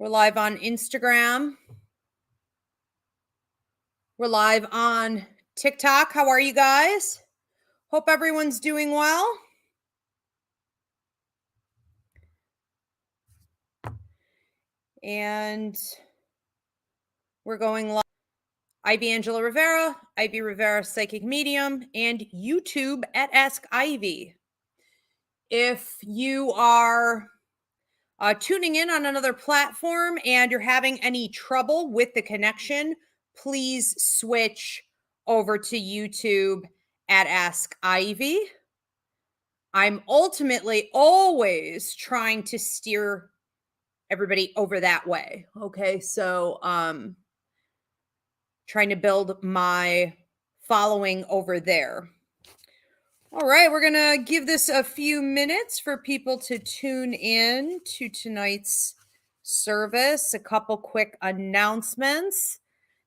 We're live on Instagram. We're live on TikTok. How are you guys? Hope everyone's doing well. And we're going live. Ivy Angela Rivera, Ivy Rivera Psychic Medium, and YouTube at Ask Ivy. If you are tuning in on another platform and you're having any trouble with the connection, please switch over to YouTube at Ask Ivy. I'm ultimately always trying to steer everybody over that way. Okay, so trying to build my following over there. All right, we're going to give this a few minutes for people to tune in to tonight's service. A couple quick announcements.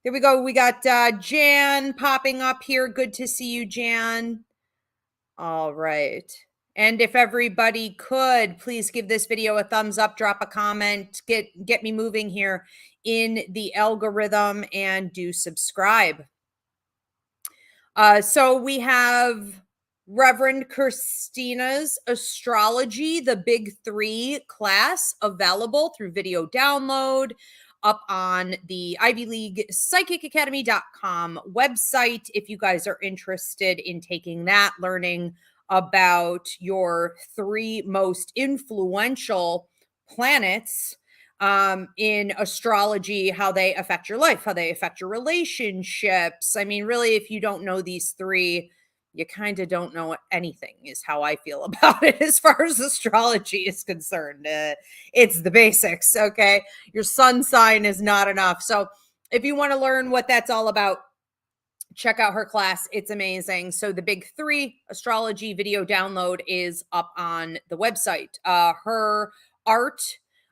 There we go. We got Jan popping up here. Good to see you, Jan. All right. And if everybody could, please give this video a thumbs up, drop a comment, get me moving here in the algorithm, and do subscribe. So we have Reverend Christina's Astrology, the Big 3 class, available through video download up on the Ivy League PsychicAcademy.com website. If you guys are interested in taking that, learning about your 3 most influential planets in astrology, how they affect your life, how they affect your relationships. I mean, really, if you don't know these 3, you kind of don't know anything, is how I feel about it as far as astrology is concerned. It's the basics, okay? Your sun sign is not enough. So if you want to learn what that's all about, check out her class. It's amazing. So the Big 3 astrology video download is up on the website. Her Art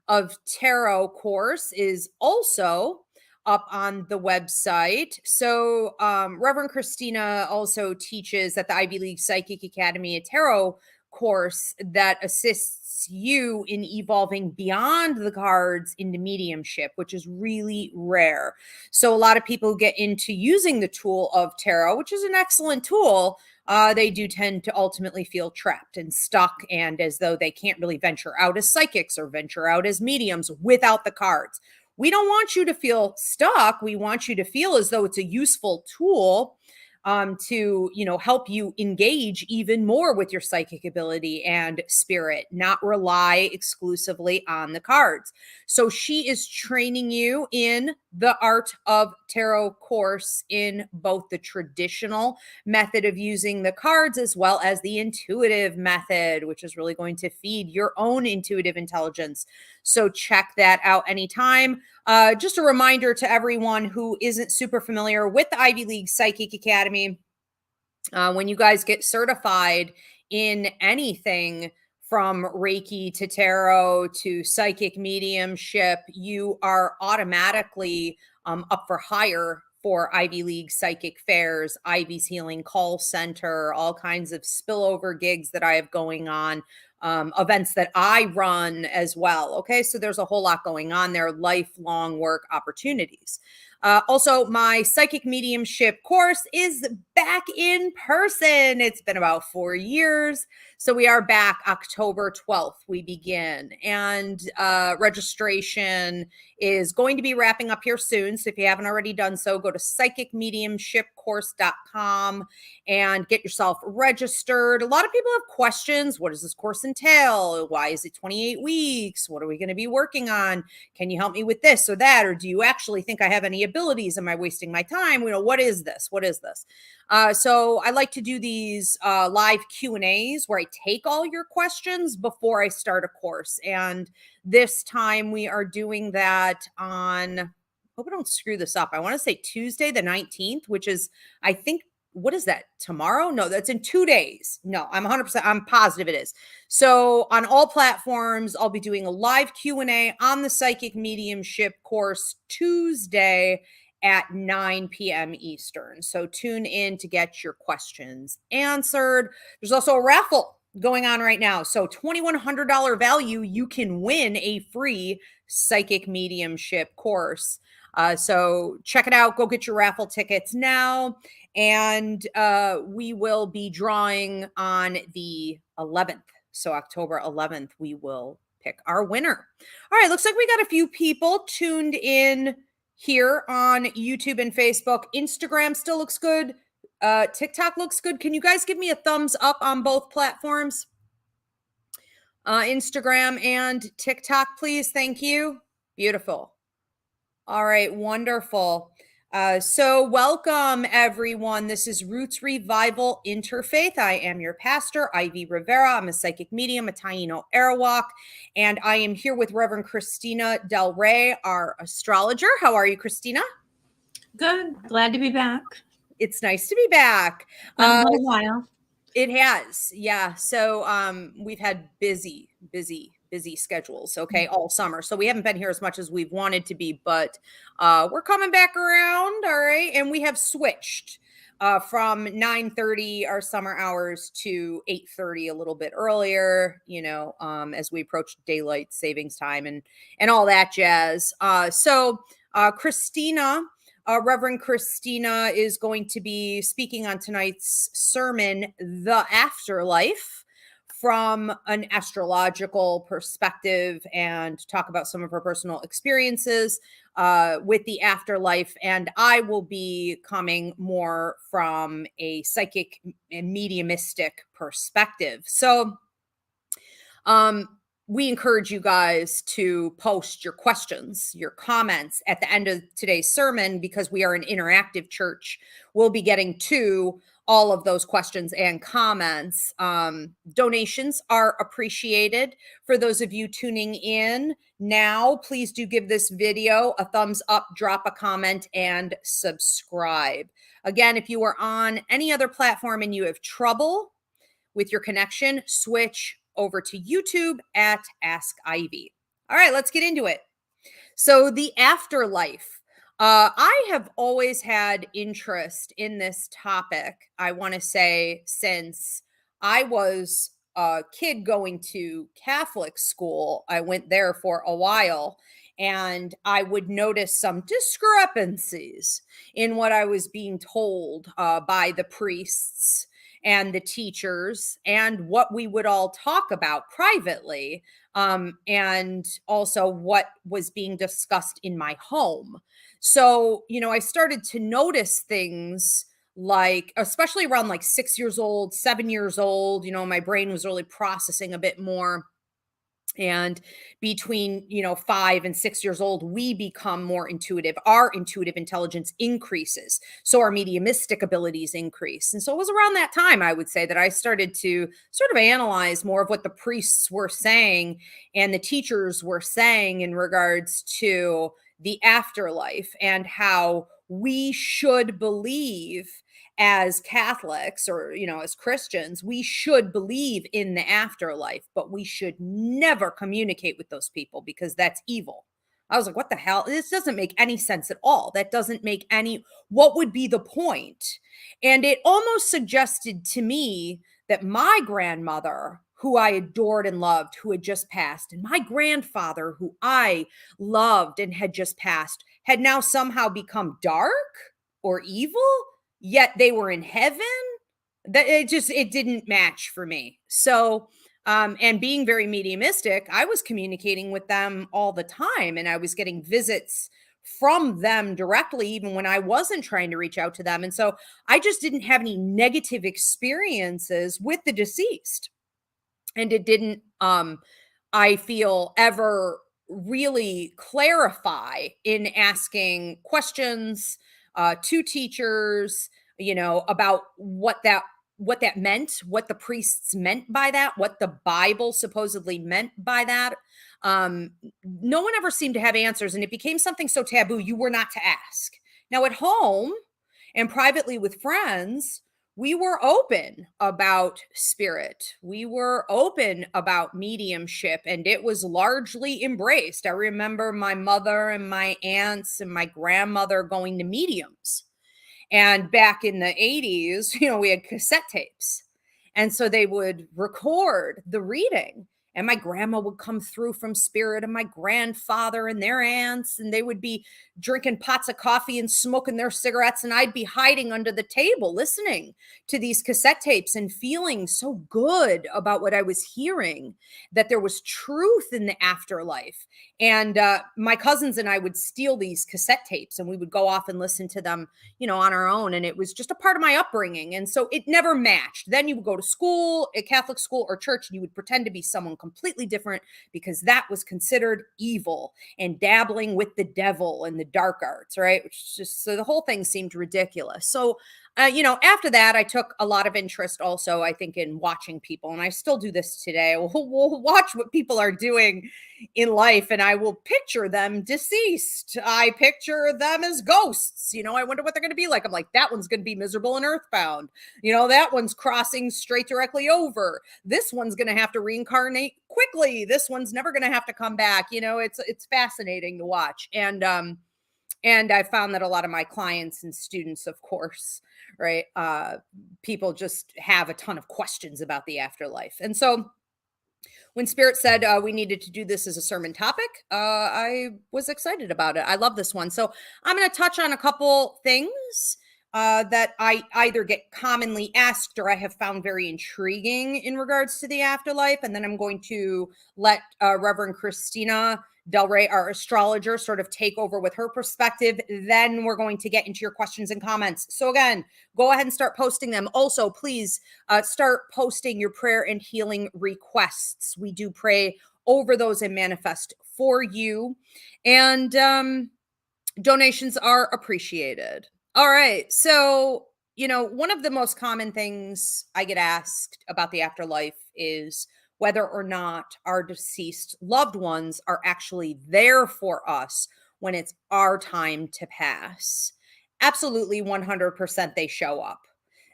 of Tarot course is also up on the website. So Reverend Christina also teaches at the Ivy League Psychic Academy a tarot course that assists you in evolving beyond the cards into mediumship, which is really rare. So a lot of people get into using the tool of tarot, which is an excellent tool. They do tend to ultimately feel trapped and stuck, and as though they can't really venture out as psychics or venture out as mediums without the cards. We don't want you to feel stuck. We want you to feel as though it's a useful tool to, help you engage even more with your psychic ability and spirit, not rely exclusively on the cards. So she is training you in the Art of Tarot course in both the traditional method of using the cards as well as the intuitive method, which is really going to feed your own intuitive intelligence. So check that out anytime. Just a reminder to everyone who isn't super familiar with the Ivy League Psychic Academy, when you guys get certified in anything from Reiki to tarot to psychic mediumship, you are automatically up for hire for Ivy League Psychic Fairs, Ivy's Healing Call Center, all kinds of spillover gigs that I have going on. Events that I run as well. Okay, so there's a whole lot going on there, lifelong work opportunities. Also, my psychic mediumship course is back in person. It's been about 4 years. So we are back October 12th. We begin. And registration is going to be wrapping up here soon. So if you haven't already done so, go to psychicmediumshipcourse.com and get yourself registered. A lot of people have questions. What does this course entail? Why is it 28 weeks? What are we going to be working on? Can you help me with this or that? Or do you actually think I have any abilities? Am I wasting my time? What is this? What is this? So I like to do these live Q&As where I take all your questions before I start a course. And this time we are doing that on, hope I don't screw this up, I want to say Tuesday the 19th, which is, I think, what is that, tomorrow? No, that's in 2 days. No, I'm positive it is. So on all platforms, I'll be doing a live Q&A on the Psychic Mediumship course Tuesday at 9 p.m. Eastern. So tune in to get your questions answered. There's also a raffle going on right now. So $2,100 value, you can win a free psychic mediumship course. So check it out. Go get your raffle tickets now. And we will be drawing on the 11th. So October 11th, we will pick our winner. All right, looks like we got a few people tuned in here on YouTube and Facebook. Instagram still looks good. TikTok looks good. Can you guys give me a thumbs up on both platforms? Instagram and TikTok, please. Thank you. Beautiful. All right, wonderful. So welcome, everyone. This is Roots Revival Interfaith. I am your pastor, Ivy Rivera. I'm a psychic medium, a Taino Arawak, and I am here with Reverend Christina Del Rey, our astrologer. How are you, Christina? Good. Glad to be back. It's nice to be back. A little while. It has, yeah. So we've had busy schedules, okay, all summer. So we haven't been here as much as we've wanted to be, but we're coming back around, all right? And we have switched from 9:30 our summer hours to 8:30 a little bit earlier, you know, as we approach daylight savings time and all that jazz. So Christina, Reverend Christina is going to be speaking on tonight's sermon, The Afterlife, from an astrological perspective, and talk about some of her personal experiences with the afterlife. And I will be coming more from a psychic and mediumistic perspective. So we encourage you guys to post your questions, your comments at the end of today's sermon, because we are an interactive church. We'll be getting to all of those questions and comments. Donations are appreciated. For those of you tuning in now, please do give this video a thumbs up, drop a comment, and subscribe. Again, if you are on any other platform and you have trouble with your connection, switch over to YouTube at Ask Ivy. All right, let's get into it. So the afterlife. I have always had interest in this topic, I want to say, since I was a kid going to Catholic school. I went there for a while, and I would notice some discrepancies in what I was being told by the priests and the teachers, and what we would all talk about privately, and also what was being discussed in my home. So, you know, I started to notice things like, especially around like 6 years old, 7 years old, you know, my brain was really processing a bit more. And between, 5 and 6 years old, we become more intuitive. Our intuitive intelligence increases. So our mediumistic abilities increase. And so it was around that time, I would say, that I started to sort of analyze more of what the priests were saying and the teachers were saying in regards to the afterlife, and how we should believe as Catholics, or, as Christians, we should believe in the afterlife, but we should never communicate with those people because that's evil. I was like, what the hell? This doesn't make any sense at all. That doesn't make what would be the point? And it almost suggested to me that my grandmother, who I adored and loved, who had just passed, and my grandfather, who I loved and had just passed, had now somehow become dark or evil, yet they were in heaven. That it didn't match for me. So, and being very mediumistic, I was communicating with them all the time, and I was getting visits from them directly, even when I wasn't trying to reach out to them. And so I just didn't have any negative experiences with the deceased. And it didn't, I feel, ever really clarify in asking questions to teachers, about what that meant, what the priests meant by that, what the Bible supposedly meant by that. No one ever seemed to have answers, and it became something so taboo you were not to ask. Now, at home and privately with friends, we were open about spirit. We were open about mediumship, and it was largely embraced. I remember my mother and my aunts and my grandmother going to mediums. And back in the 80s, we had cassette tapes. And so they would record the reading. And my grandma would come through from spirit, and my grandfather and their aunts, and they would be drinking pots of coffee and smoking their cigarettes. And I'd be hiding under the table listening to these cassette tapes and feeling so good about what I was hearing, that there was truth in the afterlife. And my cousins and I would steal these cassette tapes, and we would go off and listen to them, on our own. And it was just a part of my upbringing. And so it never matched. Then you would go to school, a Catholic school or church, and you would pretend to be someone completely different, because that was considered evil and dabbling with the devil and the dark arts, right? Which is just, so the whole thing seemed ridiculous. So, after that, I took a lot of interest also, I think, in watching people. And I still do this today. We'll watch what people are doing in life, and I will picture them deceased. I picture them as ghosts. I wonder what they're going to be like. I'm like, that one's going to be miserable and earthbound. That one's crossing straight directly over. This one's going to have to reincarnate quickly. This one's never going to have to come back. It's fascinating to watch. And I found that a lot of my clients and students, of course, right, people just have a ton of questions about the afterlife. And so when Spirit said we needed to do this as a sermon topic, I was excited about it. I love this one. So I'm going to touch on a couple things that I either get commonly asked or I have found very intriguing in regards to the afterlife. And then I'm going to let Reverend Christina Del Rey, our astrologer, sort of take over with her perspective. Then we're going to get into your questions and comments. So again, go ahead and start posting them. Also, please start posting your prayer and healing requests. We do pray over those and manifest for you. And donations are appreciated. All right. So, one of the most common things I get asked about the afterlife is whether or not our deceased loved ones are actually there for us when it's our time to pass. Absolutely, 100% they show up.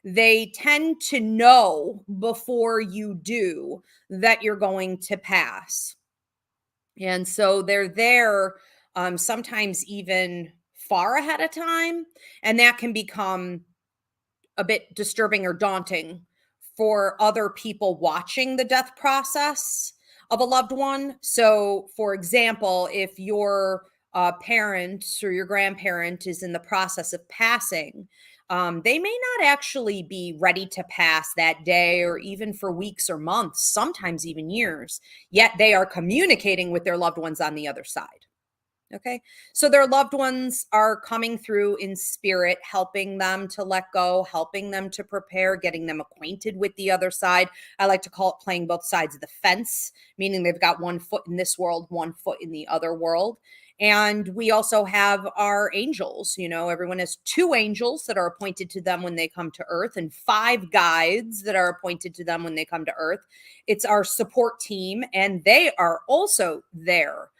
They tend to know before you do that you're going to pass. And so they're there sometimes even far ahead of time. And that can become a bit disturbing or daunting for other people watching the death process of a loved one. So, for example, if your parent or your grandparent is in the process of passing, they may not actually be ready to pass that day or even for weeks or months, sometimes even years, yet they are communicating with their loved ones on the other side. Okay. So their loved ones are coming through in spirit, helping them to let go, helping them to prepare, getting them acquainted with the other side. I like to call it playing both sides of the fence, meaning they've got one foot in this world, one foot in the other world. And we also have our angels. Everyone has 2 angels that are appointed to them when they come to earth, and 5 guides that are appointed to them when they come to earth. It's our support team, and they are also there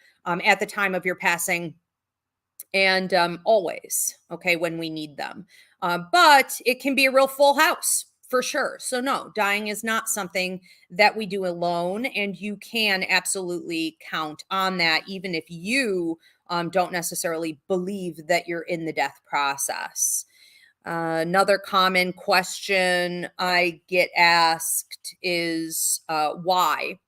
at the time of your passing and always, okay, when we need them. But it can be a real full house for sure. So no, dying is not something that we do alone, and you can absolutely count on that, even if you don't necessarily believe that you're in the death process. Another common question I get asked is why?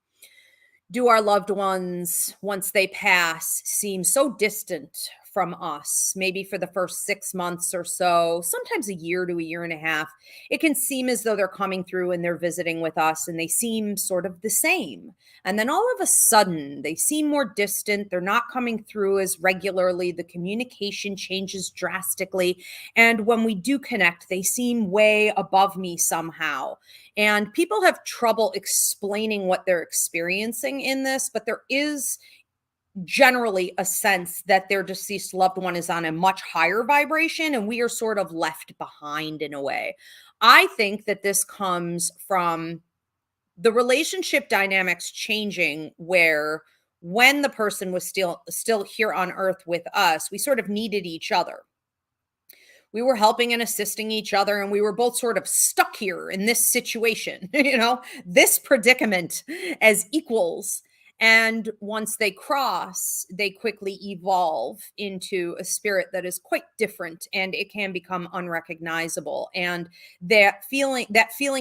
Do our loved ones, once they pass, seem so distant from us, maybe for the first 6 months or so, sometimes a year to a year and a half? It can seem as though they're coming through and they're visiting with us and they seem sort of the same. And then all of a sudden, they seem more distant. They're not coming through as regularly. The communication changes drastically. And when we do connect, they seem way above me somehow. And people have trouble explaining what they're experiencing in this, but there is generally a sense that their deceased loved one is on a much higher vibration and we are sort of left behind in a way. I think that this comes from the relationship dynamics changing, where when the person was still here on earth with us, we sort of needed each other. We were helping and assisting each other, and we were both sort of stuck here in this situation, this predicament as equals. And once they cross, they quickly evolve into a spirit that is quite different, and it can become unrecognizable. And that feeling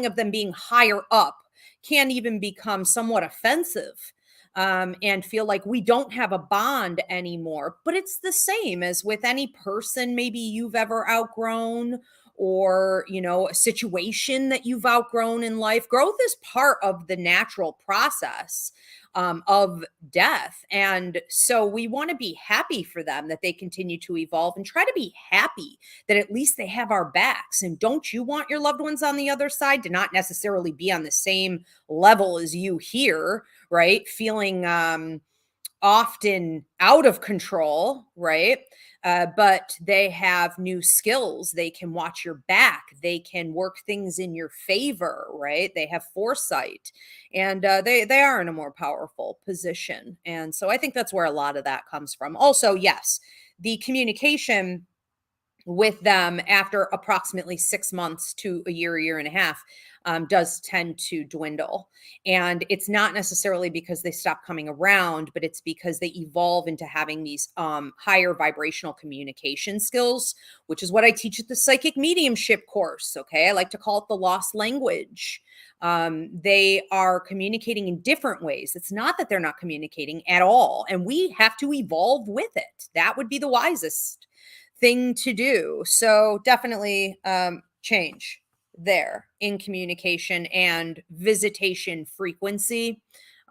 of them being higher up can even become somewhat offensive, and feel like we don't have a bond anymore. But it's the same as with any person maybe you've ever outgrown, or a situation that you've outgrown in life. Growth is part of the natural process of death. And so we want to be happy for them that they continue to evolve, and try to be happy that at least they have our backs. And don't you want your loved ones on the other side to not necessarily be on the same level as you here, right? Feeling often out of control, right? But they have new skills. They can watch your back. They can work things in your favor, right? They have foresight, and they are in a more powerful position. And so I think that's where a lot of that comes from. Also, yes, the communication with them after approximately 6 months to a year and a half does tend to dwindle. And it's not necessarily because they stop coming around, but it's because they evolve into having these higher vibrational communication skills, which is what I teach at the psychic mediumship course. Okay. I like to call it the lost language. They are communicating in different ways. It's not that they're not communicating at all, and we have to evolve with it. That would be the wisest thing to do. So definitely change there in communication and visitation frequency.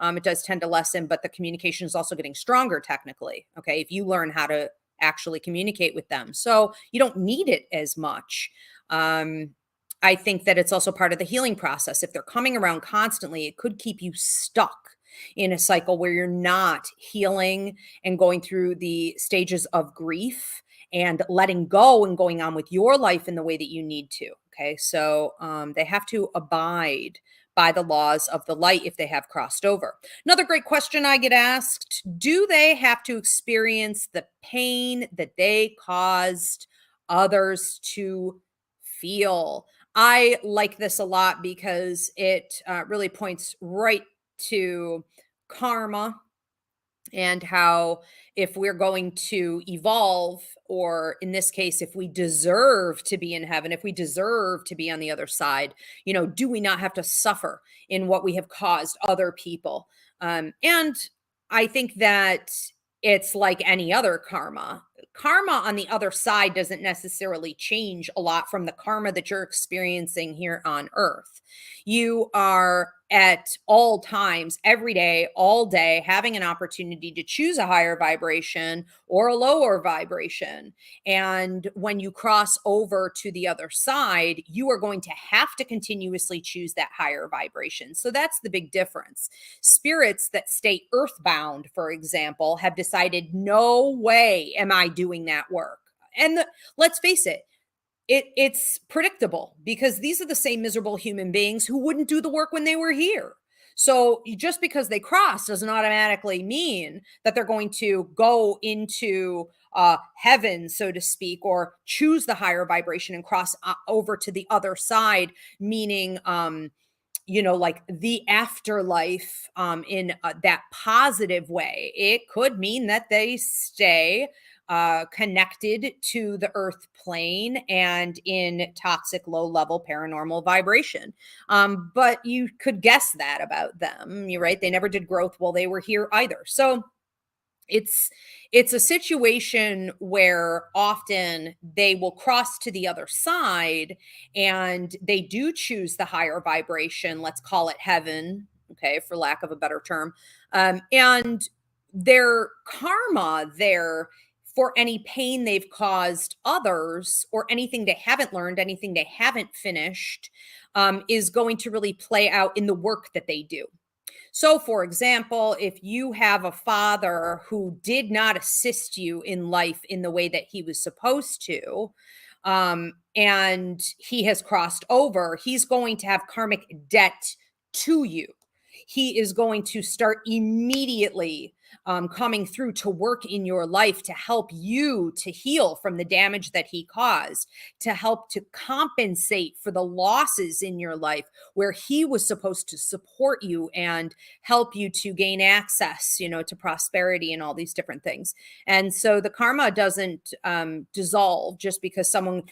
It does tend to lessen, but the communication is also getting stronger technically. Okay. If you learn how to actually communicate with them, so you don't need it as much. I think that it's also part of the healing process. If they're coming around constantly, it could keep you stuck in a cycle where you're not healing and going through the stages of grief and letting go and going on with your life in the way that you need to. Okay. So they have to abide by the laws of the light if they have crossed over. Another great question I get asked: do they have to experience the pain that they caused others to feel? I like this a lot because it really points right to karma, and how if we're going to evolve, or in this case, if we deserve to be in heaven, if we deserve to be on the other side, do we not have to suffer in what we have caused other people? And I think that it's like any other karma. Karma on the other side doesn't necessarily change a lot from the karma that you're experiencing here on earth. You are at all times, every day, all day, having an opportunity to choose a higher vibration or a lower vibration. And when you cross over to the other side, you are going to have to continuously choose that higher vibration. So that's the big difference. Spirits that stay earthbound, for example, have decided, no way am I doing that work. And let's face it, it's predictable, because these are the same miserable human beings who wouldn't do the work when they were here. So just because they cross doesn't automatically mean that they're going to go into heaven, so to speak, or choose the higher vibration and cross over to the other side, meaning like the afterlife, in that positive way. It could mean that they stay connected to the earth plane and in toxic low level paranormal vibration. But you could guess that about them. You're right. They never did growth while they were here either. So it's a situation where often they will cross to the other side, and they do choose the higher vibration. Let's call it heaven. Okay. For lack of a better term. And their karma there, for any pain they've caused others, or anything they haven't learned, anything they haven't finished, is going to really play out in the work that they do. So, for example, if you have a father who did not assist you in life in the way that he was supposed to, and he has crossed over, he's going to have karmic debt to you. He is going to start immediately coming through to work in your life to help you to heal from the damage that he caused, to help to compensate for the losses in your life where he was supposed to support you and help you to gain access, to prosperity and all these different things. And so the karma doesn't dissolve just because someone,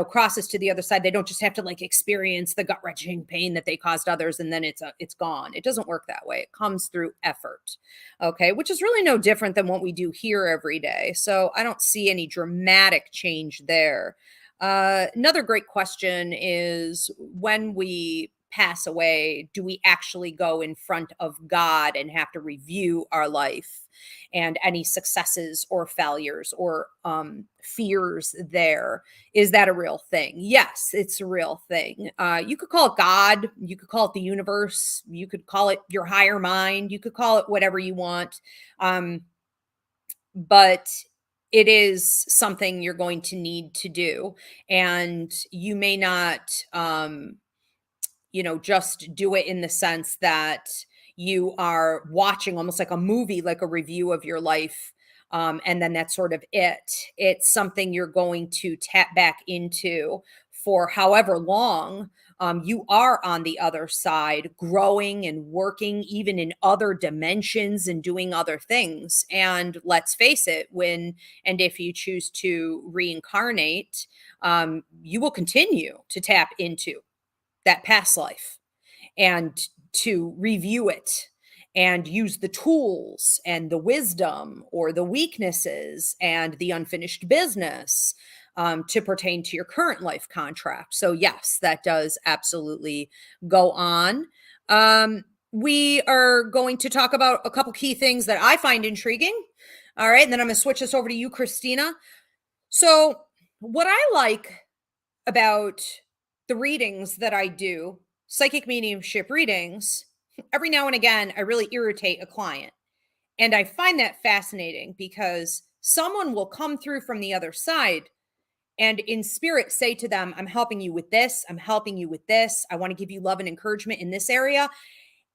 crosses to the other side. They don't just have to like experience the gut-wrenching pain that they caused others and then it's gone. It doesn't work that way. It comes through effort. Okay, which is really no different than what we do here every day. So I don't see any dramatic change there. Another great question is, when we pass away, do we actually go in front of God and have to review our life and any successes or failures or fears there? Is that a real thing? Yes, it's a real thing. You could call it God. You could call it the universe. You could call it your higher mind. You could call it whatever you want. But it is something you're going to need to do. And you may not, just do it in the sense that you are watching almost like a movie, like a review of your life. And then that's sort of it. It's something you're going to tap back into for however long you are on the other side, growing and working even in other dimensions and doing other things. And let's face it, when and if you choose to reincarnate, you will continue to tap into that past life and to review it and use the tools and the wisdom or the weaknesses and the unfinished business to pertain to your current life contract. So yes, that does absolutely go on. We are going to talk about a couple key things that I find intriguing. All right. And then I'm going to switch this over to you, Christina. So what I like about the readings that I do, psychic mediumship readings, every now and again, I really irritate a client. And I find that fascinating because someone will come through from the other side and in spirit say to them, I'm helping you with this. I'm helping you with this. I want to give you love and encouragement in this area.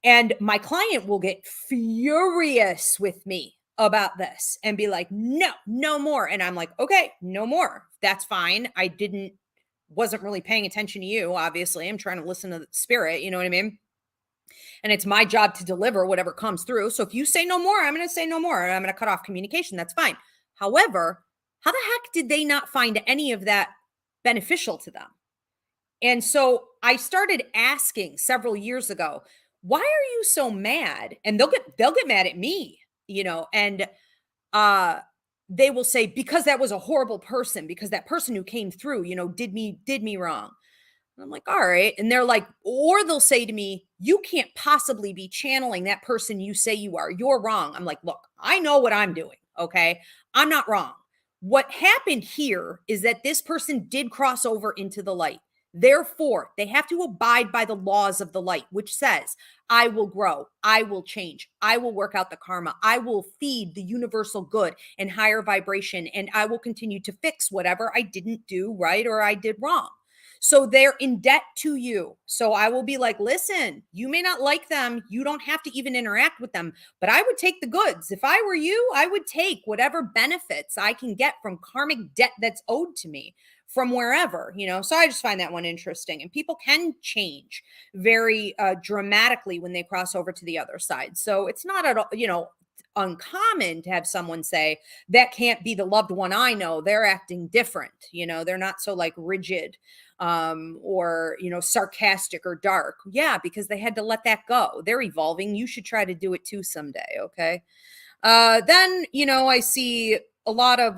And my client will get furious with me about this and be like, no more. And I'm like, okay, no more. That's fine. Wasn't really paying attention to you. Obviously, I'm trying to listen to the spirit. You know what I mean? And it's my job to deliver whatever comes through. So if you say no more, I'm going to say no more. I'm going to cut off communication. That's fine. However, how the heck did they not find any of that beneficial to them? And so I started asking several years ago, why are you so mad? And they'll get mad at me, and they will say, because that was a horrible person, because that person who came through, did me wrong. And I'm like, all right. And they're like, or they'll say to me, you can't possibly be channeling that person you say you are. You're wrong. I'm like, look, I know what I'm doing. Okay. I'm not wrong. What happened here is that this person did cross over into the light. Therefore, they have to abide by the laws of the light, which says, I will grow, I will change, I will work out the karma, I will feed the universal good and higher vibration, and I will continue to fix whatever I didn't do right or I did wrong. So they're in debt to you. So I will be like, listen, you may not like them. You don't have to even interact with them, but I would take the goods. If I were you, I would take whatever benefits I can get from karmic debt that's owed to me from wherever, So I just find that one interesting. And people can change very dramatically when they cross over to the other side. So it's not at all, uncommon to have someone say, that can't be the loved one I know. They're acting different. They're not so like rigid or, sarcastic or dark. Yeah, because they had to let that go. They're evolving. You should try to do it too someday. Okay. Then, I see a lot of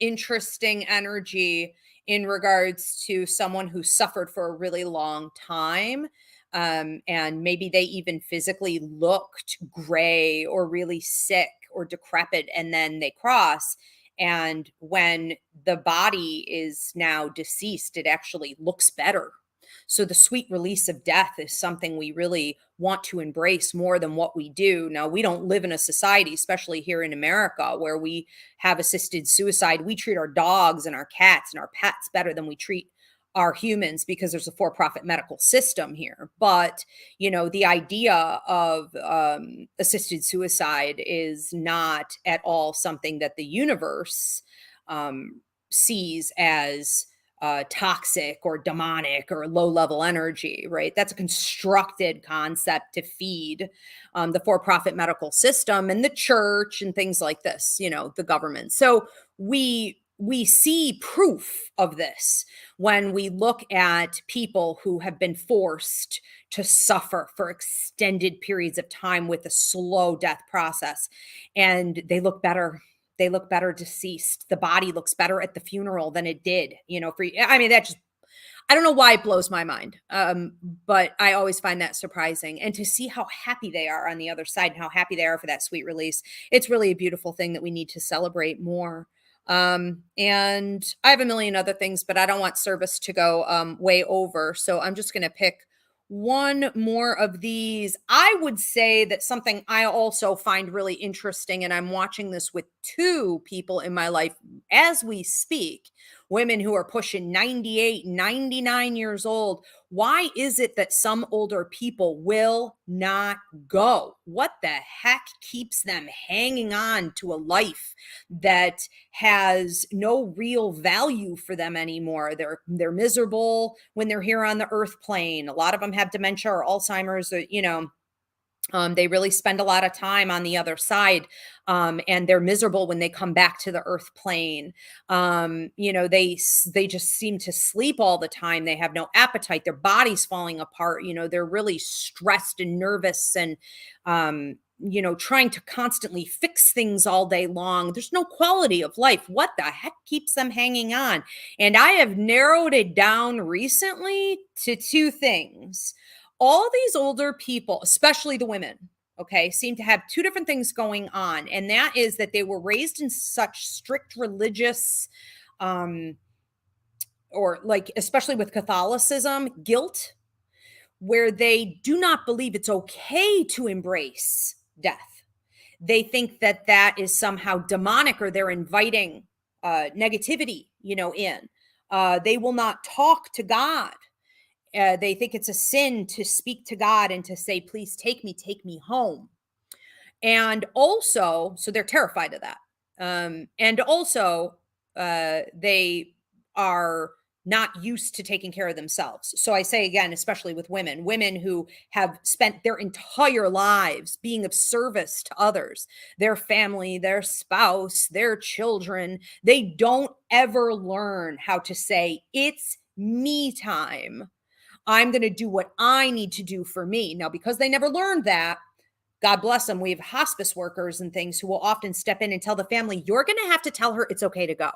interesting energy in regards to someone who suffered for a really long time. And maybe they even physically looked gray or really sick or decrepit, and then they cross. And when the body is now deceased, it actually looks better. So the sweet release of death is something we really want to embrace more than what we do. Now, we don't live in a society, especially here in America, where we have assisted suicide. We treat our dogs and our cats and our pets better than we treat are humans because there's a for-profit medical system here. But, the idea of assisted suicide is not at all something that the universe sees as toxic or demonic or low-level energy, right? That's a constructed concept to feed the for-profit medical system and the church and things like this, the government. So we see proof of this when we look at people who have been forced to suffer for extended periods of time with a slow death process, and they look better. They look better deceased. The body looks better at the funeral than it did, that just, I don't know why it blows my mind. But I always find that surprising. And to see how happy they are on the other side and how happy they are for that sweet release, it's really a beautiful thing that we need to celebrate more. And I have a million other things, but I don't want service to go way over. So I'm just going to pick one more of these. I would say that something I also find really interesting, and I'm watching this with two people in my life as we speak, women who are pushing 98, 99 years old. Why is it that some older people will not go? What the heck keeps them hanging on to a life that has no real value for them anymore? They're miserable when they're here on the earth plane. A lot of them have dementia or Alzheimer's, they really spend a lot of time on the other side, and they're miserable when they come back to the earth plane. They just seem to sleep all the time. They have no appetite. Their body's falling apart. They're really stressed and nervous and, trying to constantly fix things all day long. There's no quality of life. What the heck keeps them hanging on? And I have narrowed it down recently to two things. All these older people, especially the women, okay, seem to have two different things going on. And that is that they were raised in such strict religious, or like, especially with Catholicism, guilt, where they do not believe it's okay to embrace death. They think that that is somehow demonic, or they're inviting negativity, in. They will not talk to God. They think it's a sin to speak to God and to say, please take me home. And also, so they're terrified of that. And also, they are not used to taking care of themselves. So I say again, especially with women who have spent their entire lives being of service to others, their family, their spouse, their children, they don't ever learn how to say, it's me time. I'm going to do what I need to do for me. Now, because they never learned that, God bless them, we have hospice workers and things who will often step in and tell the family, you're going to have to tell her it's okay to go.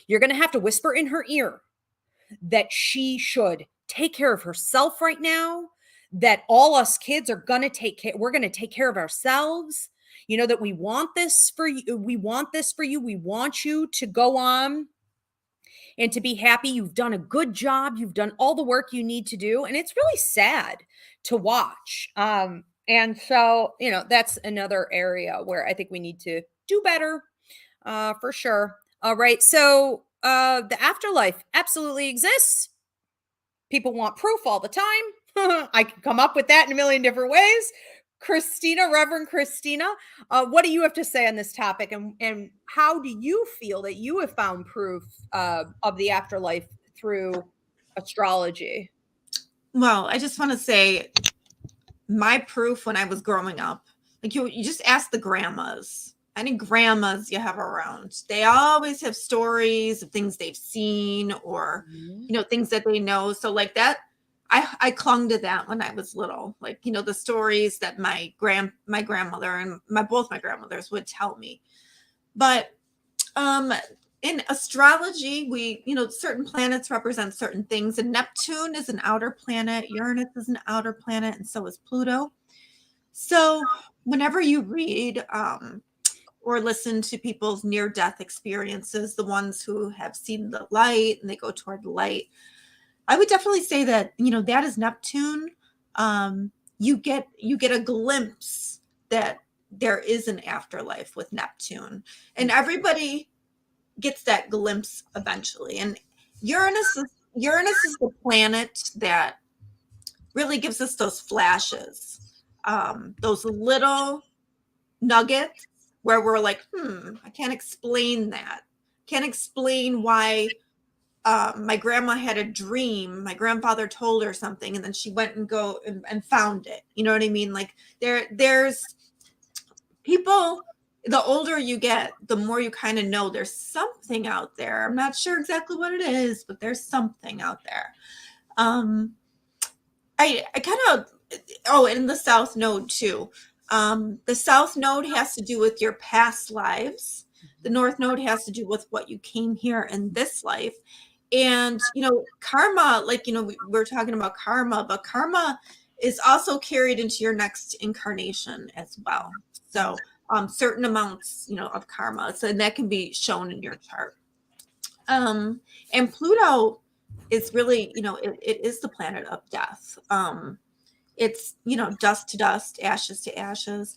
You're going to have to whisper in her ear that she should take care of herself right now, that all us kids are going to take care. We're going to take care of ourselves. That we want this for you. We want this for you. We want you to go on and to be happy. You've done a good job. You've done all the work you need to do. And it's really sad to watch. And so, that's another area where I think we need to do better, for sure. All right. So the afterlife absolutely exists. People want proof all the time. I can come up with that in a million different ways. Christina, Reverend Christina, what do you have to say on this topic? And how do you feel that you have found proof of the afterlife through astrology? Well, I just want to say my proof when I was growing up, like you just ask the grandmas, any grandmas you have around, they always have stories of things they've seen or, things that they know. So like that, I clung to that when I was little, like, the stories that my grandmother and both my grandmothers would tell me. But in astrology, we, certain planets represent certain things, and Neptune is an outer planet, Uranus is an outer planet, and so is Pluto. So whenever you read or listen to people's near-death experiences, the ones who have seen the light and they go toward the light, I would definitely say that, that is Neptune. You get a glimpse that there is an afterlife with Neptune, and everybody gets that glimpse eventually. And Uranus is Uranus is the planet that really gives us those flashes, those little nuggets where we're like, I can't explain that. Can't explain why my grandma had a dream. My grandfather told her something, and then she went and found it. You know what I mean? Like there's people, the older you get, the more you kind of know there's something out there. I'm not sure exactly what it is, but there's something out there. I kind of, and the South Node too. The South Node has to do with your past lives. The North Node has to do with what you came here in this life. And, karma, like, we're talking about karma, but karma is also carried into your next incarnation as well. So certain amounts, of karma. So that can be shown in your chart. And Pluto is really, it is the planet of death. It's, dust to dust, ashes to ashes.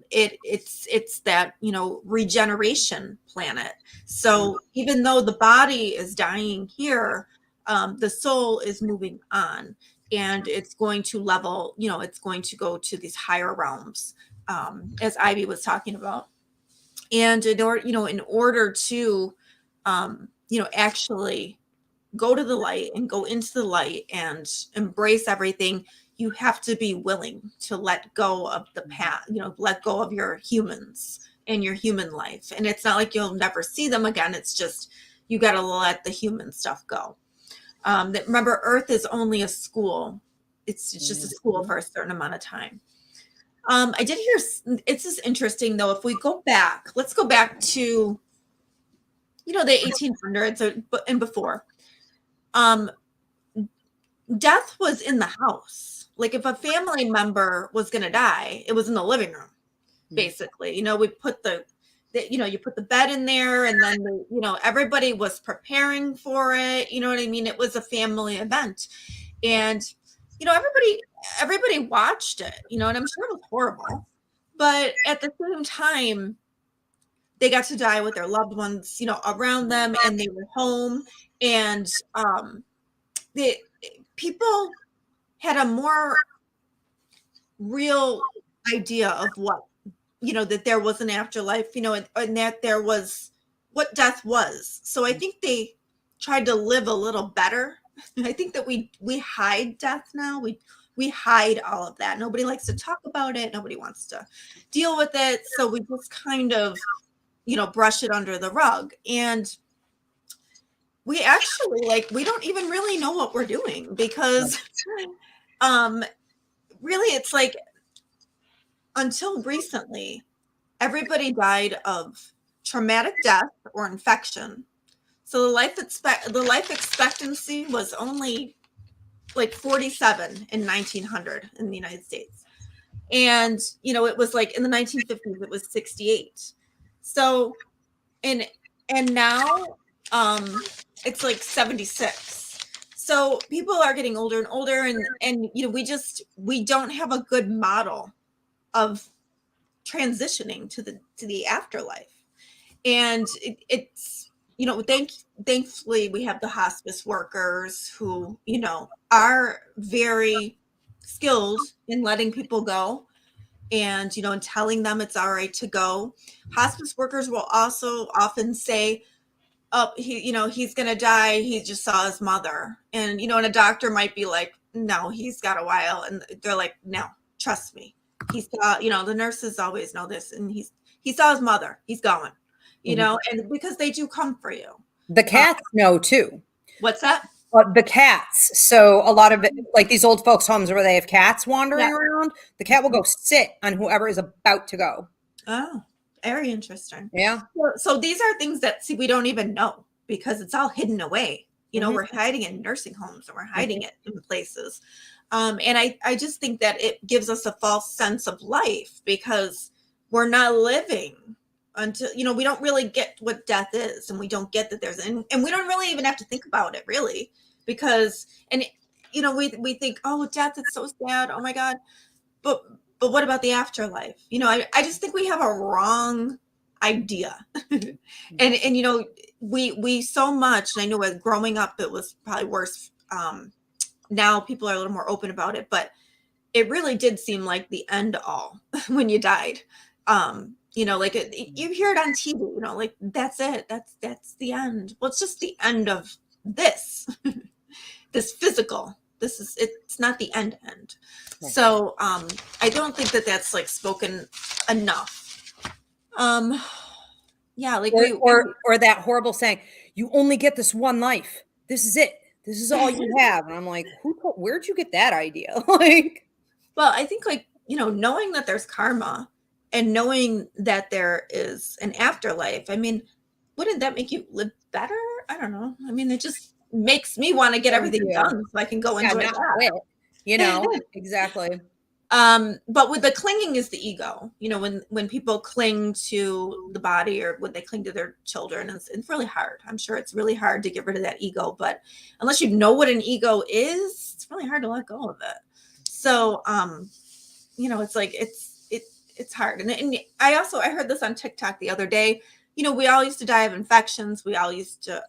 It's that, regeneration planet. So even though the body is dying here, the soul is moving on, and it's going to level, it's going to go to these higher realms, as Ivy was talking about. And in order to, actually go to the light and go into the light and embrace everything, you have to be willing to let go of the past, let go of your humans and your human life. And it's not like you'll never see them again. It's just, you got to let the human stuff go. Remember, Earth is only a school. It's just a school for a certain amount of time. I did hear, it's just interesting though, if we go back, let's go back to, the 1800s and before. Death was in the house. Like if a family member was going to die, it was in the living room, basically. We put you put the bed in there, and then, everybody was preparing for it. You know what I mean? It was a family event. And, everybody watched it, and I'm sure it was horrible. But at the same time, they got to die with their loved ones, around them, and they were home. And people had a more real idea of what, that there was an afterlife, and that there was what death was. So I think they tried to live a little better. I think that we hide death now. We hide all of that. Nobody likes to talk about it. Nobody wants to deal with it. So we just kind of, brush it under the rug. And we actually, we don't even really know what we're doing, because really it's like, until recently, everybody died of traumatic death or infection. So the life expectancy was only like 47 in 1900 in the United States. And, it was like in the 1950s, it was 68. So, and now, it's like 76. So people are getting older and older, and we don't have a good model of transitioning to the afterlife. And it's, thankfully we have the hospice workers who, are very skilled in letting people go, and, and telling them it's all right to go. Hospice workers will also often say, oh, he's going to die. He just saw his mother. And, and a doctor might be like, no, he's got a while. And they're like, no, trust me. He saw, the nurses always know this. And he saw his mother. He's going, and because they do come for you. The cats know too. What's that? The cats. So a lot of it, like these old folks' homes where they have cats wandering around, the cat will go sit on whoever is about to go. Oh, very interesting. Yeah. So these are things that, we don't even know, because it's all hidden away. We're hiding it in nursing homes, and we're hiding it in places. And I just think that it gives us a false sense of life, because we're not living until, we don't really get what death is, and we don't get that there's, and we don't really even have to think about it, really, because, and, we think, oh, death is so sad. Oh my God. But what about the afterlife? I just think we have a wrong idea. And you know, we so much, and I know as growing up it was probably worse. Now people are a little more open about it, but it really did seem like the end all when you died. You know, like you hear it on TV, you know, like that's it, that's the end. Well, it's just the end of this this physical. It's not the end. Right. So I don't think that that's like spoken enough. Yeah, like or that horrible saying, you only get this one life, this is it, this is all you have. And I'm like, where'd you get that idea? Like, well, I think, like, you know, knowing that there's karma and knowing that there is an afterlife, I mean, wouldn't that make you live better? I don't know. I mean, it just makes me want to get everything done so I can go enjoy not that. quit, you know. Exactly. But with the clinging is the ego. You know, when people cling to the body or when they cling to their children, it's really hard. I'm sure it's really hard to get rid of that ego, but unless you know what an ego is, it's really hard to let go of it. So, you know, it's like, it's hard. And I heard this on TikTok the other day. You know, we all used to die of infections. We all used to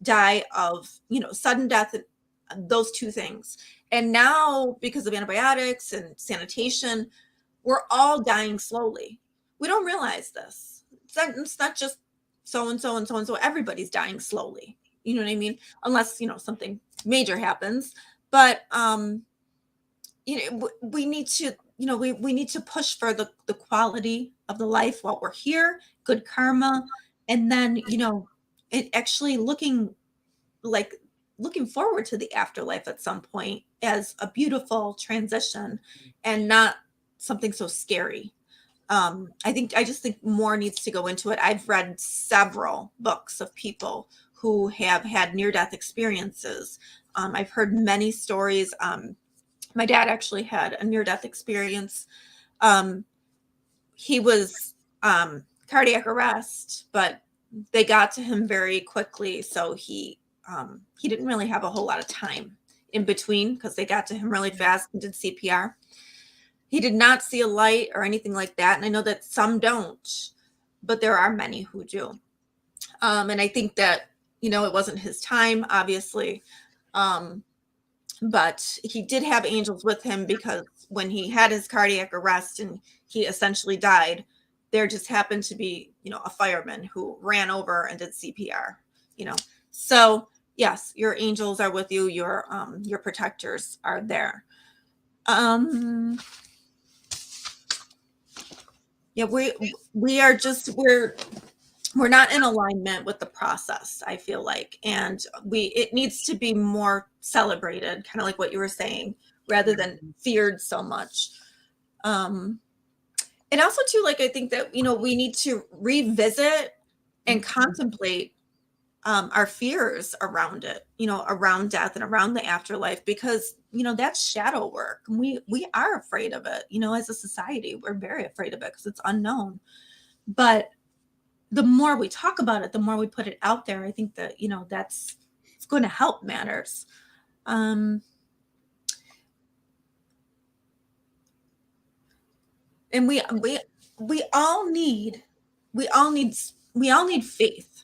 die of, you know, sudden death, and those two things. And now, because of antibiotics and sanitation, we're all dying slowly. We don't realize this. It's not just so-and-so and so-and-so. Everybody's dying slowly. You know what I mean? Unless, you know, something major happens. But, you know, we need to, you know, we need to push for the quality of the life while we're here, good karma. And then, you know, it actually looking forward to the afterlife at some point as a beautiful transition and not something so scary. I just think more needs to go into it. I've read several books of people who have had near-death experiences. I've heard many stories. My dad actually had a near-death experience. He was cardiac arrest, but they got to him very quickly. So he didn't really have a whole lot of time in between because they got to him really fast and did CPR. He did not see a light or anything like that. And I know that some don't, but there are many who do. And I think that, you know, it wasn't his time, obviously. But he did have angels with him because when he had his cardiac arrest and he essentially died, there just happened to be, you know, a fireman who ran over and did CPR, you know. So yes, your angels are with you. Your protectors are there. Yeah, we are just, we're not in alignment with the process, I feel like, and it needs to be more celebrated, kind of like what you were saying, rather than feared so much. And also too, like, I think that, you know, we need to revisit and contemplate our fears around it, you know, around death and around the afterlife, because, you know, that's shadow work. And we are afraid of it, you know, as a society, we're very afraid of it because it's unknown. But the more we talk about it, the more we put it out there, I think that, you know, it's going to help matters. And we all need faith.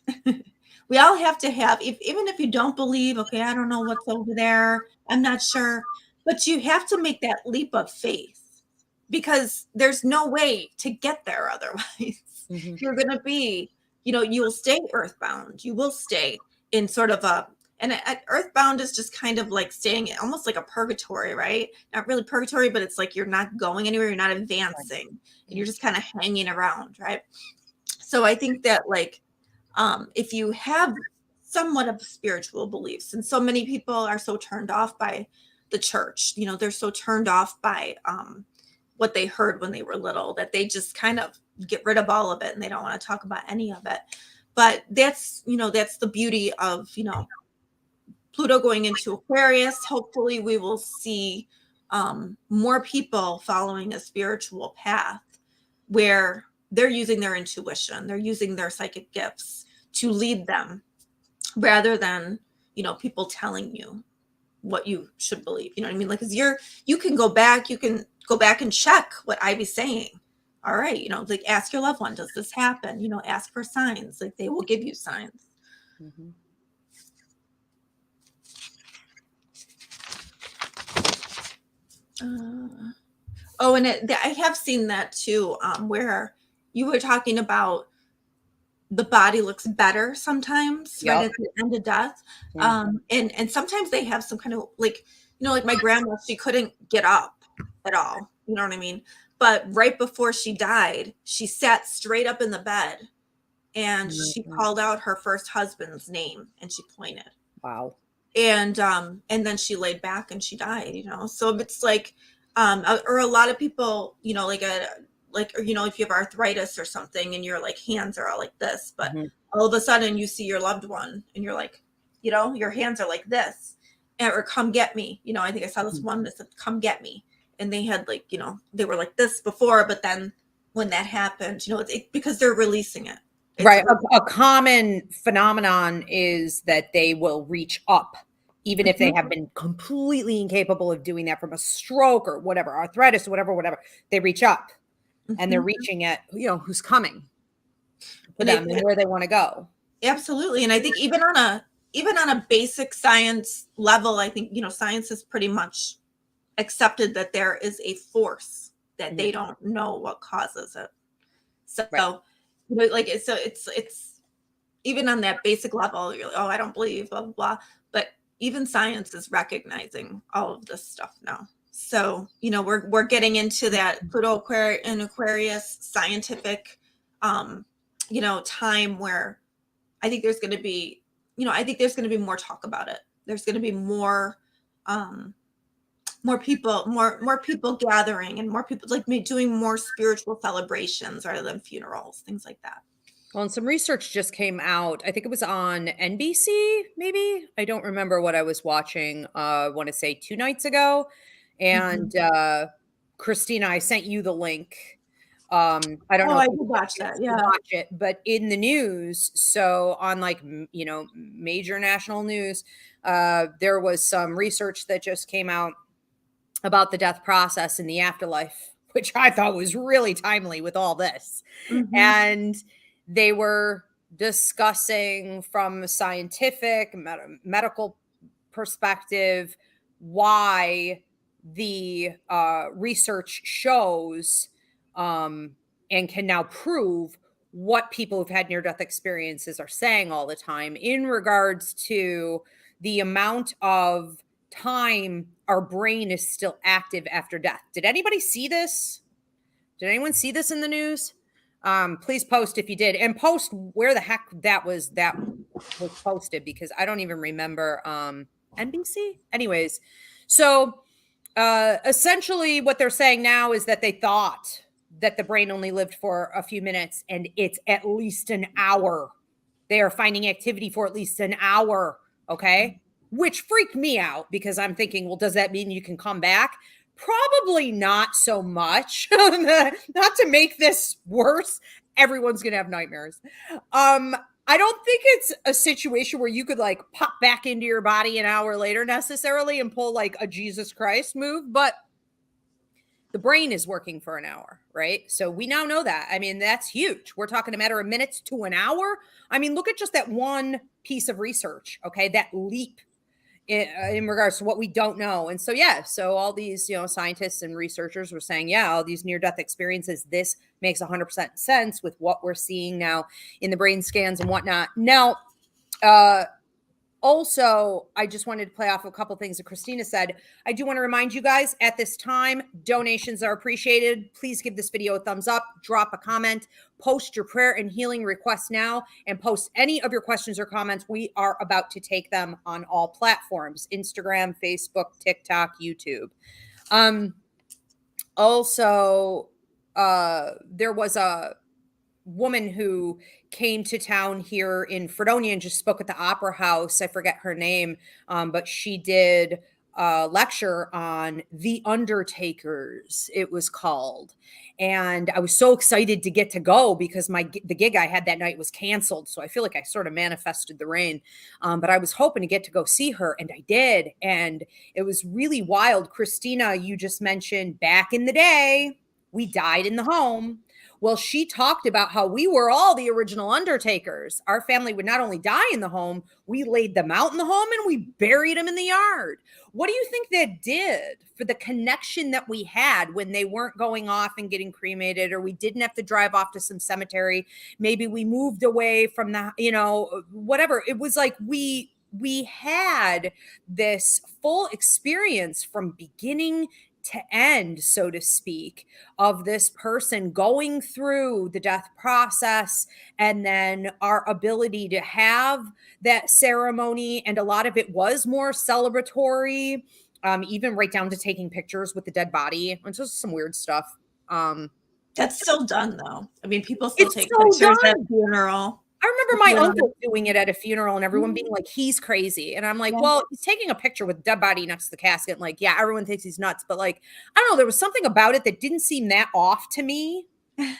We all have to have, even if you don't believe, okay, I don't know what's over there, I'm not sure, but you have to make that leap of faith, because there's no way to get there otherwise. You're going to be, you know, you will stay earthbound. You will stay in sort of and earthbound is just kind of like staying almost like a purgatory, right? Not really purgatory, but it's like you're not going anywhere, you're not advancing, and you're just kind of hanging around, right? So I think that, like, if you have somewhat of spiritual beliefs, and so many people are so turned off by the church, you know, they're so turned off by what they heard when they were little, that they just kind of get rid of all of it and they don't want to talk about any of it. But that's, you know, that's the beauty of, you know, Pluto going into Aquarius. Hopefully we will see more people following a spiritual path where they're using their intuition, they're using their psychic gifts to lead them, rather than, you know, people telling you what you should believe. You know what I mean? Like, 'cause you can go back and check what Ivy's saying. all right, like ask your loved one, does this happen? Ask for signs. Like they will give you signs. Mm-hmm. Oh, and I have seen that too, where you were talking about the body looks better sometimes right Yep. at the end of death. Mm-hmm. And sometimes they have some kind of like, like my grandma, she couldn't get up at all. You know what I mean? But right before she died, she sat straight up in the bed and she Mm-hmm. called out her first husband's name and she pointed. Wow. And then she laid back and she died, So it's like, or a lot of people, like, if you have arthritis or something and your like hands are all like this, but Mm-hmm. all of a sudden you see your loved one and you're like, your hands are like this, or come get me. I think I saw this one that said, come get me. And they had like, they were like this before, but then when that happened, because they're releasing it. Right. A common phenomenon is that they will reach up, even if they have been completely incapable of doing that from a stroke or whatever, arthritis, whatever. They reach up and they're reaching at, who's coming for them and where they want to go. Absolutely. And I think even on a basic science level, I think, science has pretty much accepted that there is a force that they don't know what causes it. So, like, it's even on that basic level, you're like, oh, I don't believe, blah, blah, blah. But even science is recognizing all of this stuff now. So, we're getting into that Pluto and Aquarius scientific, time where I think there's going to be, more talk about it. There's going to be more people gathering and more people like me doing more spiritual celebrations rather than funerals, things like that. Well, and some research just came out. I think it was on NBC, maybe. I don't remember what I was watching. I want to say 2 nights ago. And Christina, I sent you the link. I don't know. I did watch that. Yeah. Watch it, but in the news, so on like major national news, there was some research that just came out about the death process in the afterlife, which I thought was really timely with all this. And they were discussing from a scientific, medical perspective why the research shows and can now prove what people who've had near-death experiences are saying all the time in regards to the amount of time our brain is still active after death. Did anybody see this? Did anyone see this in the news? Please post if you did, and post where the heck that was posted, because I don't even remember. NBC? Anyways, so essentially what they're saying now is that they thought that the brain only lived for a few minutes, and it's at least an hour. They are finding activity for at least an hour, okay? Which freaked me out because I'm thinking, well, does that mean you can come back? Probably not so much. Not to make this worse, everyone's going to have nightmares. I don't think it's a situation where you could like pop back into your body an hour later necessarily and pull like a Jesus Christ move, but the brain is working for an hour, right? So we now know that. I mean, that's huge. We're talking a matter of minutes to an hour. I mean, look at just that one piece of research, okay? That leap in regards to what we don't know. And so, so all these, scientists and researchers were saying, all these near-death experiences, this makes 100% sense with what we're seeing now in the brain scans and whatnot. Now, also, I just wanted to play off a couple things that Christina said. I do want to remind you guys at this time, donations are appreciated. Please give this video a thumbs up, drop a comment, post your prayer and healing requests now, and post any of your questions or comments. We are about to take them on all platforms: Instagram, Facebook, TikTok, YouTube. Also, there was a woman who came to town here in Fredonia and just spoke at the Opera House. I forget her name, but she did a lecture on The Undertakers, it was called. And I was so excited to get to go because the gig I had that night was canceled. So I feel like I sort of manifested the rain. But I was hoping to get to go see her, and I did. And it was really wild. Christina, you just mentioned back in the day, we died in the home. Well, she talked about how we were all the original undertakers. Our family would not only die in the home, we laid them out in the home and we buried them in the yard. What do you think that did for the connection that we had when they weren't going off and getting cremated, or we didn't have to drive off to some cemetery? Maybe we moved away from the, whatever. It was like we had this full experience from beginning to end, so to speak, of this person going through the death process, and then our ability to have that ceremony. And a lot of it was more celebratory, even right down to taking pictures with the dead body. It's just some weird stuff. That's still done, though. I mean, people still take so pictures at done. funeral. I remember my uncle doing it at a funeral and everyone being like, he's crazy. And I'm like, well, he's taking a picture with dead body next to the casket. And like, yeah, everyone thinks he's nuts. But like, I don't know, there was something about it that didn't seem that off to me. Yeah,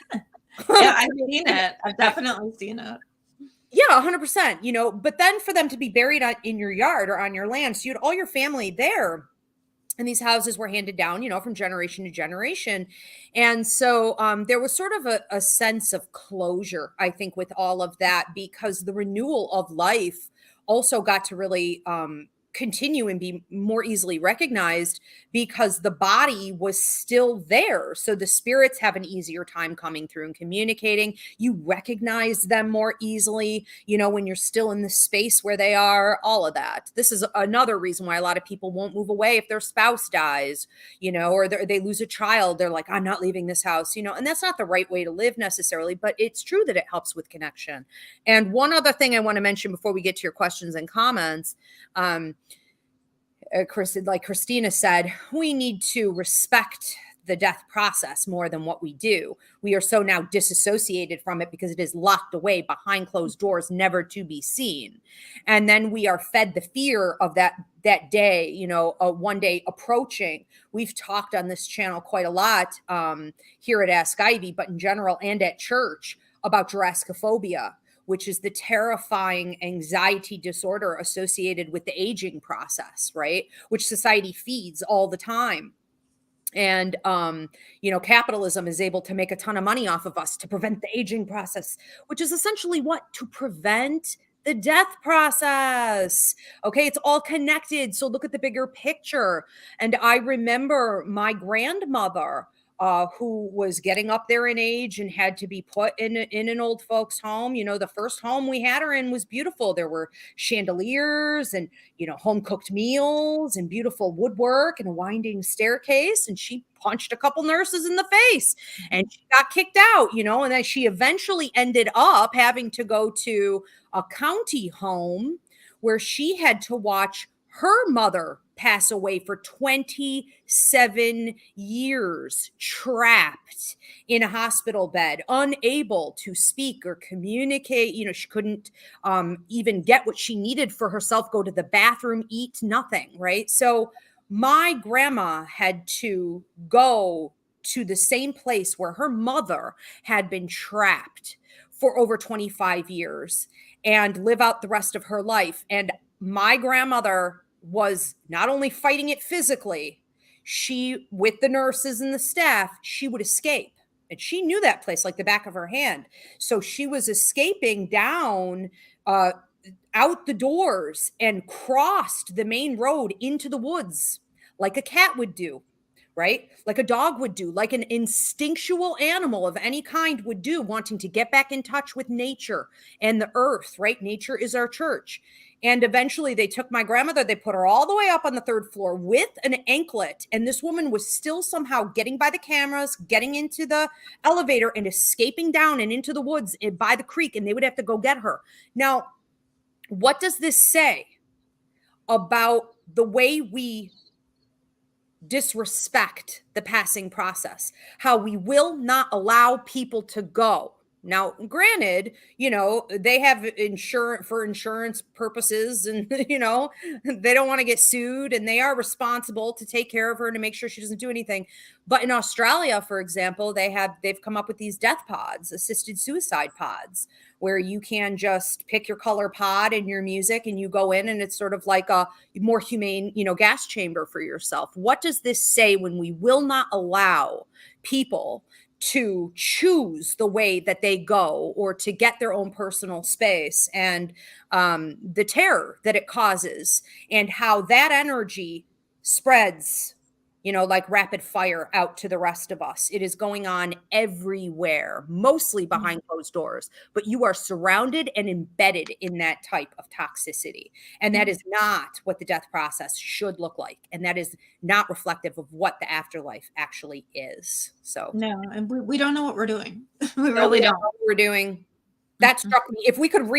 I've seen it. I've definitely seen it. Yeah, 100%, but then for them to be buried in your yard or on your land, so you had all your family there. And these houses were handed down, from generation to generation. And so there was sort of a sense of closure, I think, with all of that, because the renewal of life also got to really continue and be more easily recognized because the body was still there. So the spirits have an easier time coming through and communicating. You recognize them more easily, when you're still in the space where they are, all of that. This is another reason why a lot of people won't move away if their spouse dies, or they lose a child. They're like, I'm not leaving this house, and that's not the right way to live necessarily, but it's true that it helps with connection. And one other thing I want to mention before we get to your questions and comments, like Christina said, we need to respect the death process more than what we do. We are so now disassociated from it because it is locked away behind closed doors, never to be seen. And then we are fed the fear of that day, one day approaching. We've talked on this channel quite a lot here at Ask Ivy, but in general and at church, about Jurassicophobia, which is the terrifying anxiety disorder associated with the aging process, right? Which society feeds all the time. And, capitalism is able to make a ton of money off of us to prevent the aging process, which is essentially what? To prevent the death process. Okay, it's all connected. So look at the bigger picture. And I remember my grandmother, who was getting up there in age and had to be put in an old folks home. The first home we had her in was beautiful. There were chandeliers and, home cooked meals and beautiful woodwork and a winding staircase. And she punched a couple nurses in the face and she got kicked out, and then she eventually ended up having to go to a county home where she had to watch her mother pass away for 27 years, trapped in a hospital bed, unable to speak or communicate. She couldn't even get what she needed for herself, go to the bathroom, eat, nothing, right? So my grandma had to go to the same place where her mother had been trapped for over 25 years and live out the rest of her life. And my grandmother was not only fighting it physically, she, with the nurses and the staff, she would escape. And she knew that place like the back of her hand. So she was escaping down out the doors and crossed the main road into the woods like a cat would do, right? Like a dog would do, like an instinctual animal of any kind would do, wanting to get back in touch with nature and the earth, right? Nature is our church. And eventually they took my grandmother, they put her all the way up on the third floor with an anklet. And this woman was still somehow getting by the cameras, getting into the elevator and escaping down and into the woods by the creek. And they would have to go get her. Now, what does this say about the way we disrespect the passing process? How we will not allow people to go. Now, granted, they have insurance for insurance purposes and, they don't want to get sued and they are responsible to take care of her and to make sure she doesn't do anything. But in Australia, for example, they've come up with these death pods, assisted suicide pods, where you can just pick your color pod and your music and you go in and it's sort of like a more humane, gas chamber for yourself. What does this say when we will not allow people to choose the way that they go or to get their own personal space, and the terror that it causes and how that energy spreads, like rapid fire out to the rest of us. It is going on everywhere, mostly behind closed doors, but you are surrounded and embedded in that type of toxicity. And that is not what the death process should look like. And that is not reflective of what the afterlife actually is. So no, and we don't know what we're doing. We no, really we don't know what we're doing. That struck me. If we could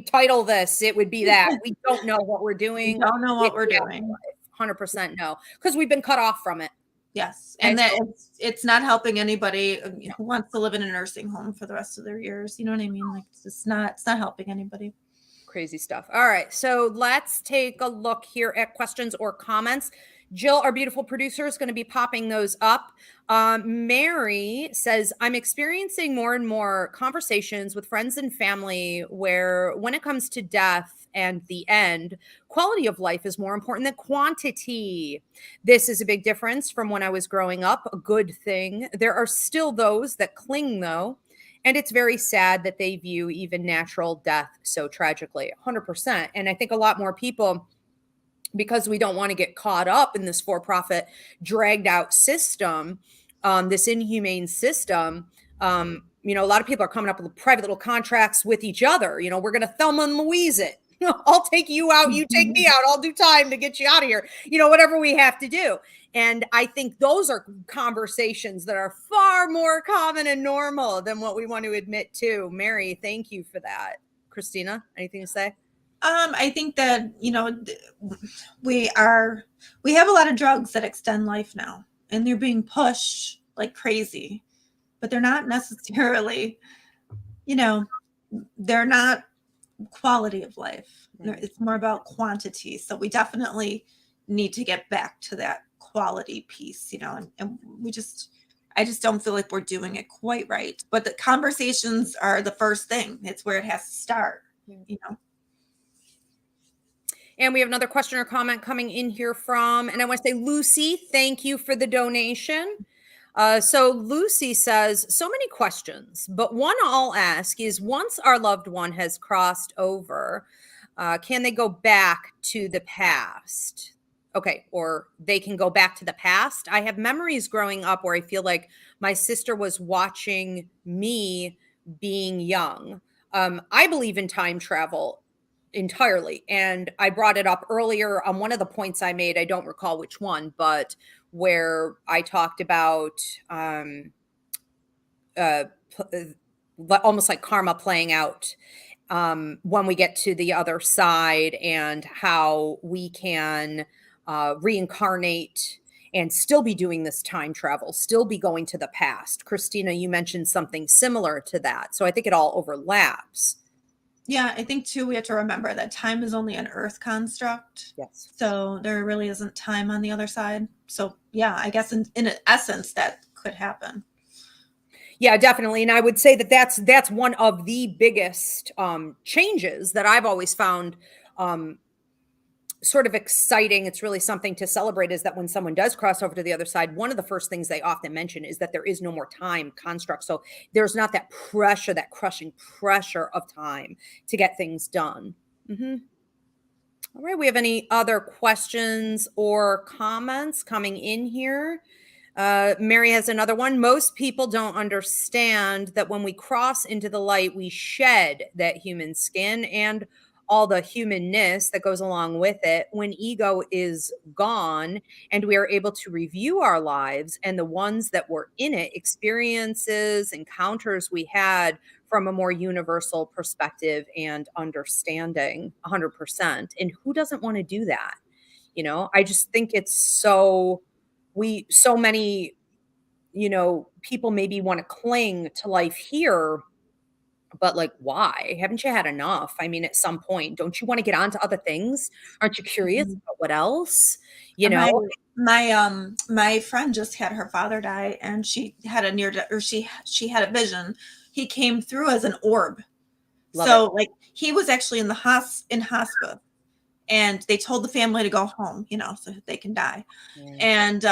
title this, it would be that. We don't know what we're doing. We don't know what we're doing. 100% no, because we've been cut off from it. Yes. And that it's not helping anybody who wants to live in a nursing home for the rest of their years. You know what I mean? Like it's not helping anybody. Crazy stuff. All right. So let's take a look here at questions or comments. Jill, our beautiful producer, is going to be popping those up. Mary says, I'm experiencing more and more conversations with friends and family where when it comes to death and the end, quality of life is more important than quantity. This is a big difference from when I was growing up, a good thing. There are still those that cling, though, and it's very sad that they view even natural death so tragically. 100%. And I think a lot more people, because we don't want to get caught up in this for-profit dragged out system, this inhumane system, a lot of people are coming up with private little contracts with each other. We're going to Thelma and Louise it. I'll take you out, you take me out, I'll do time to get you out of here, whatever we have to do. And I think those are conversations that are far more common and normal than what we want to admit to. Mary, thank you for that. Christina, anything to say? I think that, we have a lot of drugs that extend life now, and they're being pushed like crazy, but they're not necessarily, they're not quality of life. It's more about quantity. So we definitely need to get back to that quality piece, and I just don't feel like we're doing it quite right. But the conversations are the first thing. It's where it has to start, And we have another question or comment coming in here and I want to say, Lucy, thank you for the donation. So Lucy says, so many questions, but one I'll ask is, once our loved one has crossed over, can they go back to the past? Okay, or they can go back to the past. I have memories growing up where I feel like my sister was watching me being young. I believe in time travel entirely. And I brought it up earlier on one of the points I made. I don't recall which one, but where I talked about almost like karma playing out when we get to the other side, and how we can reincarnate and still be doing this time travel, still be going to the past. Christina, you mentioned something similar to that. So I think it all overlaps. Yeah, I think too, we have to remember that time is only an earth construct. Yes. So there really isn't time on the other side. So yeah, I guess in essence, that could happen. Yeah, definitely. And I would say that that's one of the biggest changes that I've always found sort of exciting. It's really something to celebrate, is that when someone does cross over to the other side, one of the first things they often mention is that there is no more time construct. So there's not that pressure, that crushing pressure of time to get things done. All right. We have any other questions or comments coming in here? Mary has another one. Most people don't understand that when we cross into the light, we shed that human skin and all the humanness that goes along with it. When ego is gone and we are able to review our lives and the ones that were in it, experiences, encounters we had from a more universal perspective and understanding, 100%. And who doesn't want to do that? I just think it's so many, people maybe want to cling to life here, but like, why? Haven't you had enough? I mean, at some point, don't you want to get on to other things? Aren't you curious about what else? My friend just had her father die, and she had she had a vision. He came through as an orb. Like he was actually in hospice, and they told the family to go home, so that they can die. And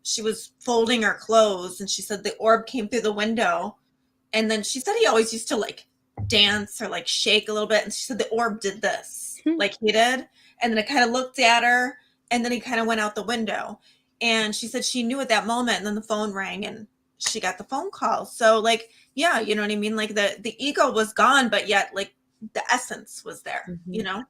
she was folding her clothes, and she said the orb came through the window. And then she said he always used to like dance or like shake a little bit. And she said the orb did this, like he did. And then it kind of looked at her, and then he kind of went out the window. And she said she knew at that moment, and then the phone rang and she got the phone call. So like, yeah, you know what I mean? Like the ego was gone, but yet like the essence was there, you know?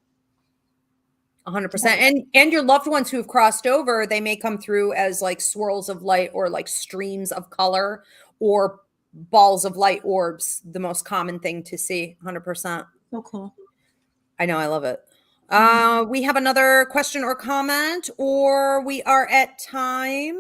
100%. And your loved ones who have crossed over, they may come through as like swirls of light or like streams of color or balls of light orbs, the most common thing to see. 100%. So cool. I know, I love it. We have another question or comment, or we are at time.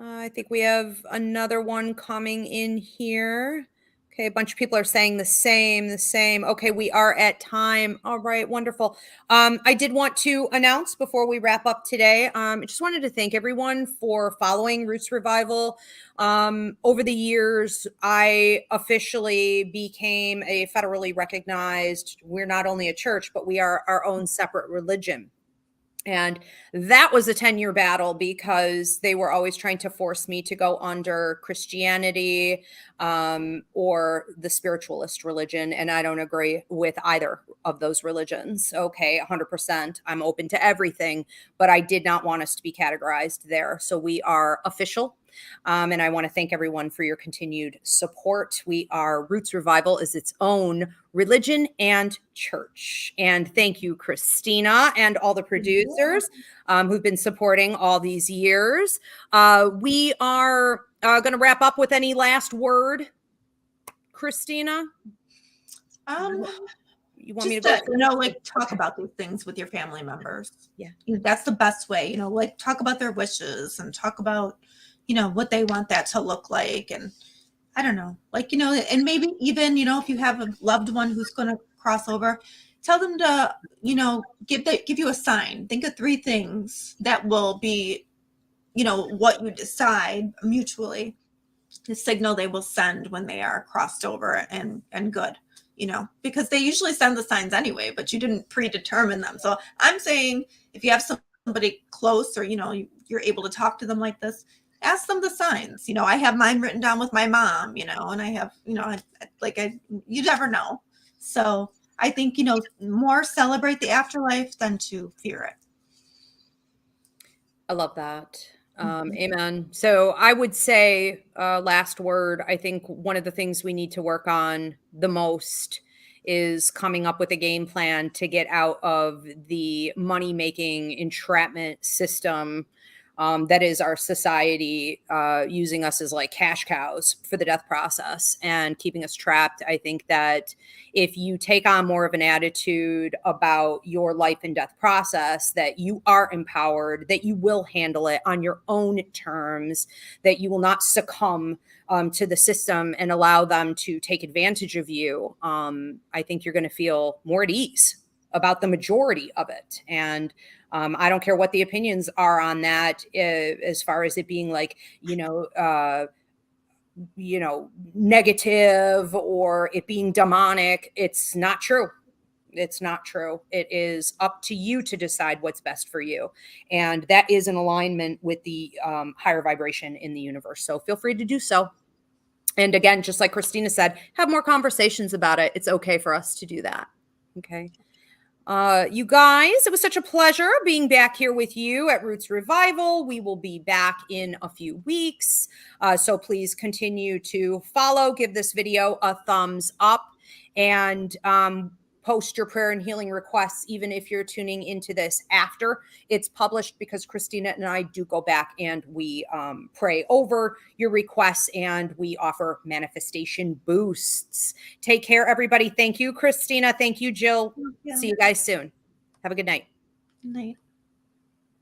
I think we have another one coming in here. Okay, a bunch of people are saying the same. Okay, we are at time. All right, wonderful. I did want to announce before we wrap up today, I just wanted to thank everyone for following Roots Revival. Over the years, I officially became a federally recognized, we're not only a church, but we are our own separate religion. And that was a 10-year battle because they were always trying to force me to go under Christianity or the spiritualist religion. And I don't agree with either of those religions. Okay, 100%. I'm open to everything, but I did not want us to be categorized there. So we are official. And I want to thank everyone for your continued support. We are Roots Revival is its own religion and church. And thank you, Christina, and all the producers who've been supporting all these years. We are going to wrap up with any last word, Christina? You want me to go? Like talk about these things with your family members. Yeah. That's the best way, like talk about their wishes and talk about, what they want that to look like. And I don't know, and maybe even, if you have a loved one who's going to cross over, tell them to, give you a sign. Think of 3 things that will be, what you decide mutually, the signal they will send when they are crossed over and good, because they usually send the signs anyway, but you didn't predetermine them. So I'm saying if you have somebody close or, you're able to talk to them like this, ask them the signs. I have mine written down with my mom, and I have, you never know. So I think, more celebrate the afterlife than to fear it. I love that. Amen. So I would say, last word, I think one of the things we need to work on the most is coming up with a game plan to get out of the money-making entrapment system that is our society, using us as like cash cows for the death process and keeping us trapped. I think that if you take on more of an attitude about your life and death process, that you are empowered, that you will handle it on your own terms, that you will not succumb to the system and allow them to take advantage of you, I think you're going to feel more at ease about the majority of it. And I don't care what the opinions are on that, as far as it being like, negative or it being demonic. It's not true. It's not true. It is up to you to decide what's best for you. And that is in alignment with the higher vibration in the universe. So feel free to do so. And again, just like Christina said, have more conversations about it. It's okay for us to do that. Okay. You guys, it was such a pleasure being back here with you at Roots Revival. We will be back in a few weeks. So please continue to follow, give this video a thumbs up, and post your prayer and healing requests, even if you're tuning into this after it's published, because Christina and I do go back and we pray over your requests and we offer manifestation boosts. Take care, everybody. Thank you, Christina. Thank you, Jill. See you guys soon. Have a good night. Good night.